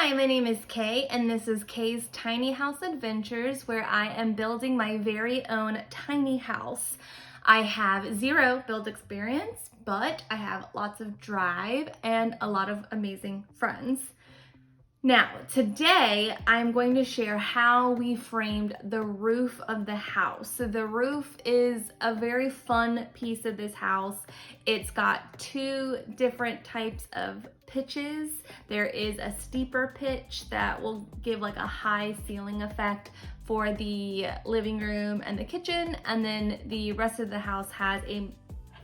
Hi, my name is Kay, and this is Kay's Tiny House Adventures, where I am building my very own tiny house. I have zero build experience, but I have lots of drive and a lot of amazing friends. Now, today I'm going to share how we framed the roof of the house. So the roof is a very fun piece of this house. It's got two different types of pitches. There is a steeper pitch that will give like a high ceiling effect for the living room and the kitchen, and then the rest of the house has a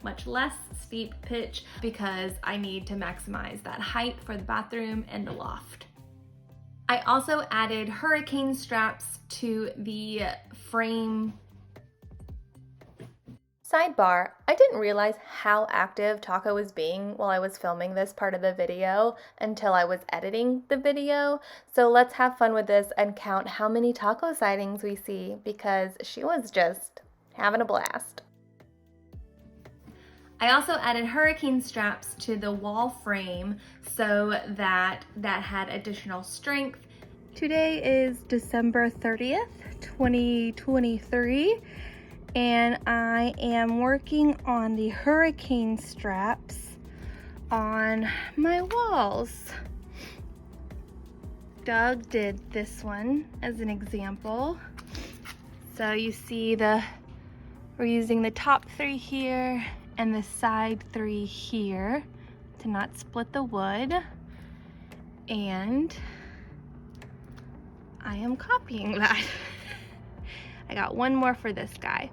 much less steep pitch because I need to maximize that height for the bathroom and the loft. I also added hurricane straps to the frame. Sidebar, I didn't realize how active Taco was being while I was filming this part of the video until I was editing the video. So let's have fun with this and count how many Taco sightings we see, because she was just having a blast. I also added hurricane straps to the wall frame so that had additional strength. Today is December 30th, 2023, and I am working on the hurricane straps on my walls. Doug did this one as an example. So you see we're using the top three here and the side three here to not split the wood, and I am copying that. I got one more for this guy.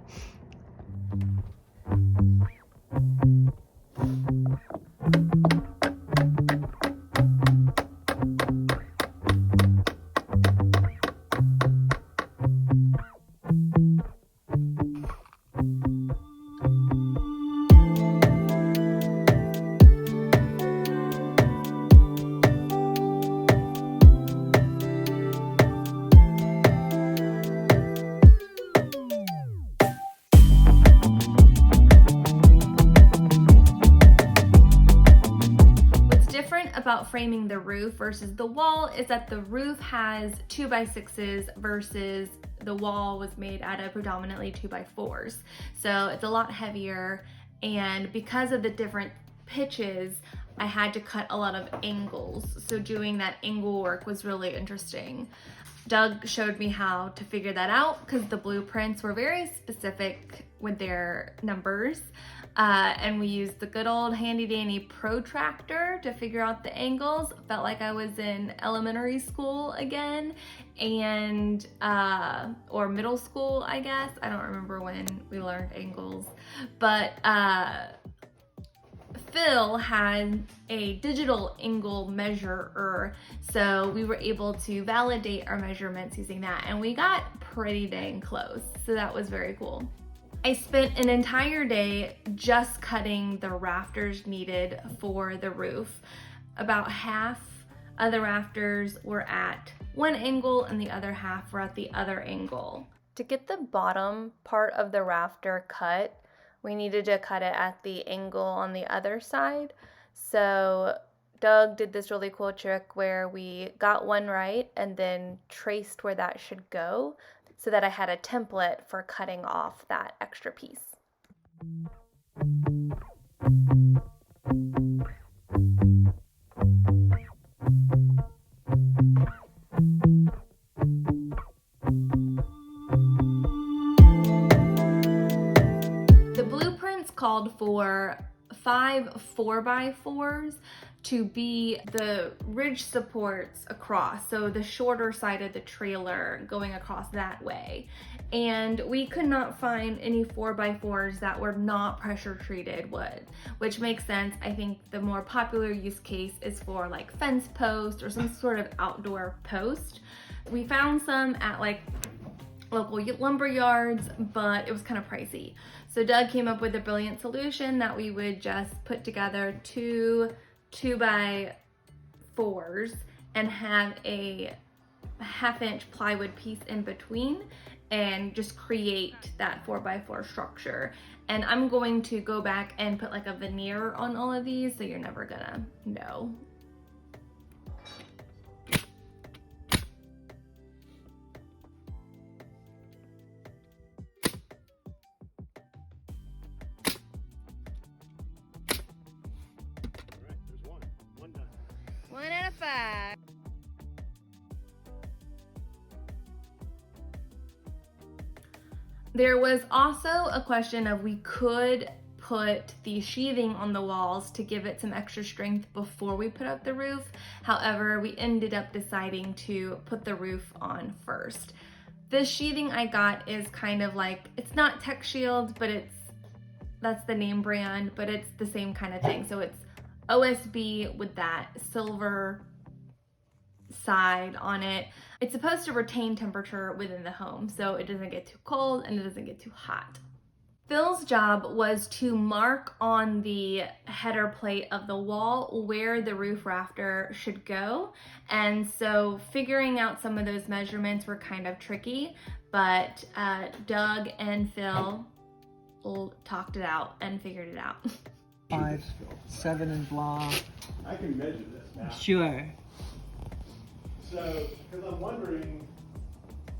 About framing the roof versus the wall is that the roof has 2x6s versus the wall was made out of predominantly 2x4s. So it's a lot heavier, and because of the different pitches, I had to cut a lot of angles. So doing that angle work was really interesting. Doug showed me how to figure that out because the blueprints were very specific with their numbers. And we used the good old handy dandy protractor to figure out the angles. Felt like I was in elementary school again, and or middle school, I guess. I don't remember when we learned angles, but Phil had a digital angle measurer, so we were able to validate our measurements using that, and we got pretty dang close, so that was very cool. I spent an entire day just cutting the rafters needed for the roof. About half of the rafters were at one angle and the other half were at the other angle. To get the bottom part of the rafter cut, we needed to cut it at the angle on the other side. So Doug did this really cool trick where we got one right and then traced where that should go, so that I had a template for cutting off that extra piece. The blueprints called for 5 4x4s to be the ridge supports across, so the shorter side of the trailer going across that way. And we could not find any 4x4s that were not pressure treated wood, which makes sense. I think the more popular use case is for like fence post or some sort of outdoor post. We found some at like local lumber yards, but it was kind of pricey. So Doug came up with a brilliant solution that we would just put together two 2x4s and have a 1/2 inch plywood piece in between and just create that 4x4 structure. And I'm going to go back and put like a veneer on all of these so you're never gonna know. There was also a question of we could put the sheathing on the walls to give it some extra strength before we put up the roof. However, we ended up deciding to put the roof on first. The sheathing I got is kind of like, it's not Tech Shield, but that's the name brand, but it's the same kind of thing. So it's OSB with that silver side on it. It's supposed to retain temperature within the home, so it doesn't get too cold and it doesn't get too hot. Phil's job was to mark on the header plate of the wall where the roof rafter should go. And so figuring out some of those measurements were kind of tricky, but Doug and Phil talked it out and figured it out. 5, 7 and blah. I can measure this now. Sure. So, because I'm wondering,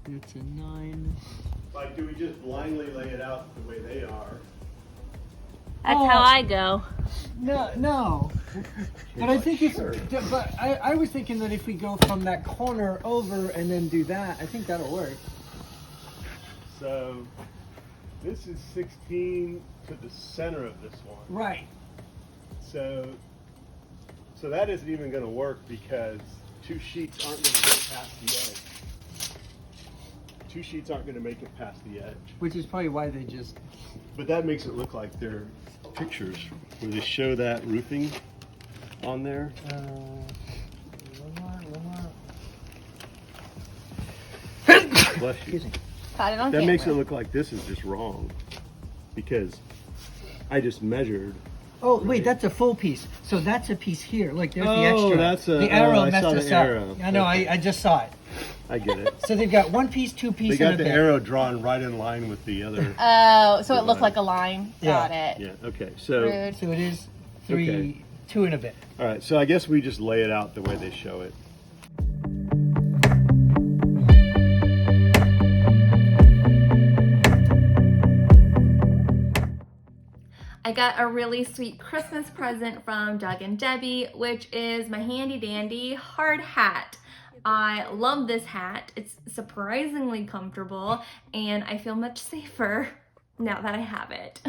It's a 9. like, do we just blindly lay it out the way they are? That's how I go. No. But I think it's. But I was thinking that if we go from that corner over and then do that, I think that'll work. So, this is 16 to the center of this one. Right. So that isn't even going to work because 2 sheets aren't going to get past the edge. 2 sheets aren't going to make it past the edge. Which is probably why they just. But that makes it look like they're pictures where they show that roofing on there. Bless you. Excuse me. Got it on That camera. makes it look like this is just wrong because I just measured. Oh wait, that's a full piece. So that's a piece here. Look, there's the Oh, extra. that's a- the arrow I messed saw the us arrow. up. I know. Okay. I just saw it. I get it. So they've got 1 piece, 2 piece, They got and a the bit. arrow drawn right in line with the other. Oh, so it looked like a line. Yeah. Got it. Yeah. Okay. So Rude. So it is 3, Okay. 2 and a bit. all right. So I guess we just lay it out the way they show it. I got a really sweet Christmas present from Doug and Debbie, which is my handy dandy hard hat. I love this hat. It's surprisingly comfortable and I feel much safer now that I have it.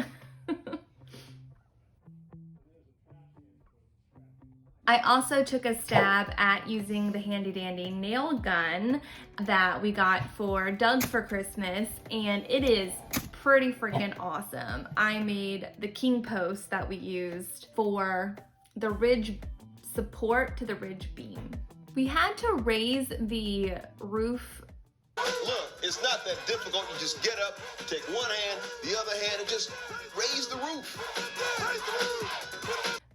I also took a stab at using the handy dandy nail gun that we got for Doug for Christmas, and it is pretty freaking awesome. I made the king post that we used for the ridge support to the ridge beam. We had to raise the roof. Look, it's not that difficult. You just get up, take one hand, the other hand, and just raise the roof.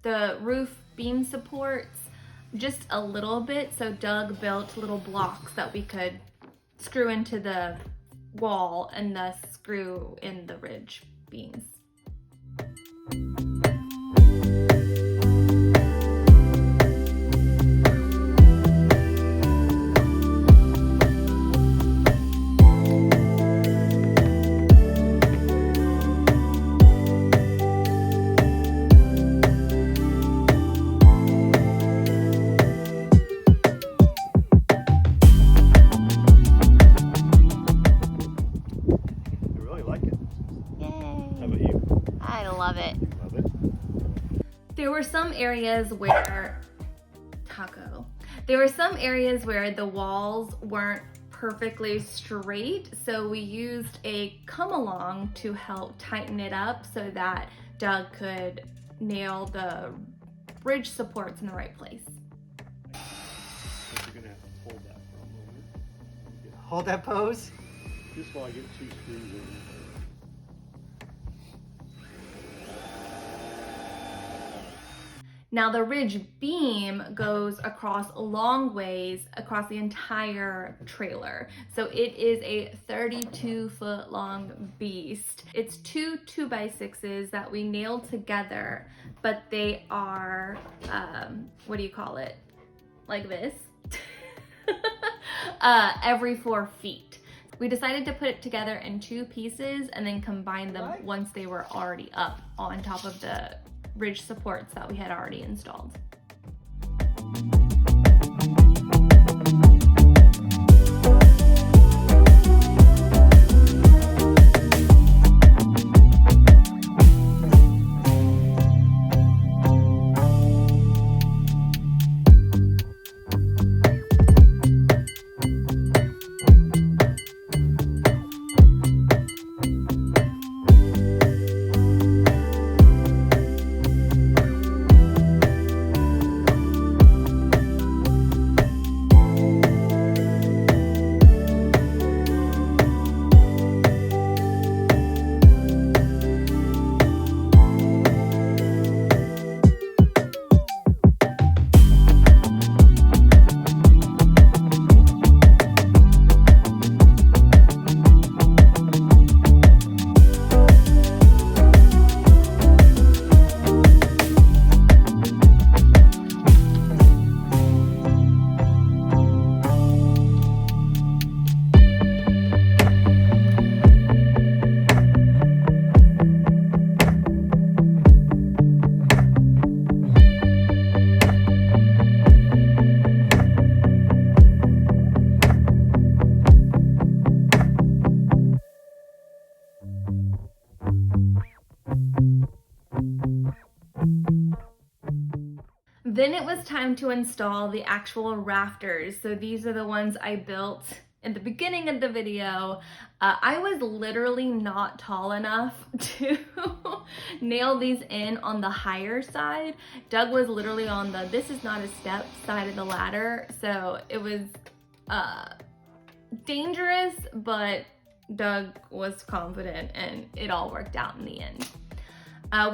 The roof beam supports just a little bit, so Doug built little blocks that we could screw into the wall and thus screw in the ridge beams. I really like it. Yay. How about you? I love it. Love it. There were some areas where the walls weren't perfectly straight, so we used a come along to help tighten it up so that Doug could nail the ridge supports in the right place. I think you're gonna have to hold that for a moment. Hold that pose. Just while I get 2 screws in. Now the ridge beam goes across long ways across the entire trailer. So it is a 32-foot long beast. It's 2 2x6s that we nailed together, but they are, what do you call it? Like this. Every 4 feet. We decided to put it together in 2 pieces and then combine them once they were already up on top of the ridge supports that we had already installed. time to install the actual rafters. So these are the ones I built in the beginning of the video. I was literally not tall enough to nail these in on the higher side. Doug was literally on the this is not a step side of the ladder, so it was dangerous, but Doug was confident and it all worked out in the end.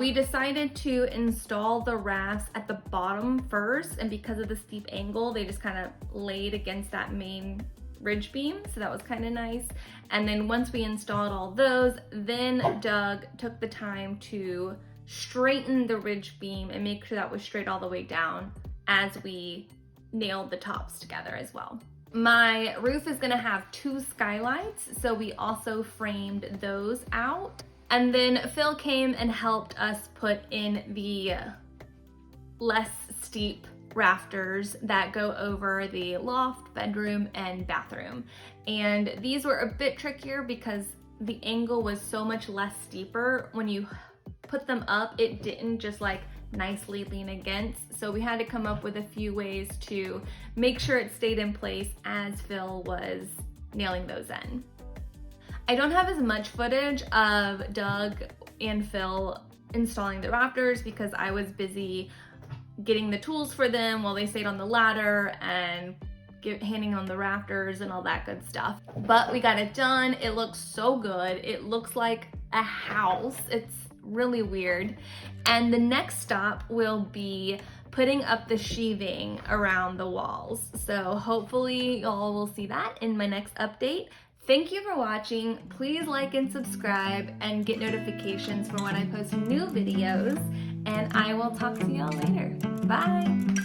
We decided to install the rafts at the bottom first, and because of the steep angle, they just kind of laid against that main ridge beam, so that was kind of nice. And then once we installed all those, then Doug took the time to straighten the ridge beam and make sure that was straight all the way down as we nailed the tops together as well. My roof is gonna have 2 skylights, so we also framed those out. And then Phil came and helped us put in the less steep rafters that go over the loft, bedroom, and bathroom. And these were a bit trickier because the angle was so much less steeper. When you put them up, it didn't just like nicely lean against. So we had to come up with a few ways to make sure it stayed in place as Phil was nailing those in. I don't have as much footage of Doug and Phil installing the rafters because I was busy getting the tools for them while they stayed on the ladder and handing on the rafters and all that good stuff. But we got it done. It looks so good. It looks like a house. It's really weird. And the next stop will be putting up the sheathing around the walls. So hopefully y'all will see that in my next update. Thank you for watching. Please like and subscribe and get notifications for when I post new videos. And I will talk to y'all later. Bye.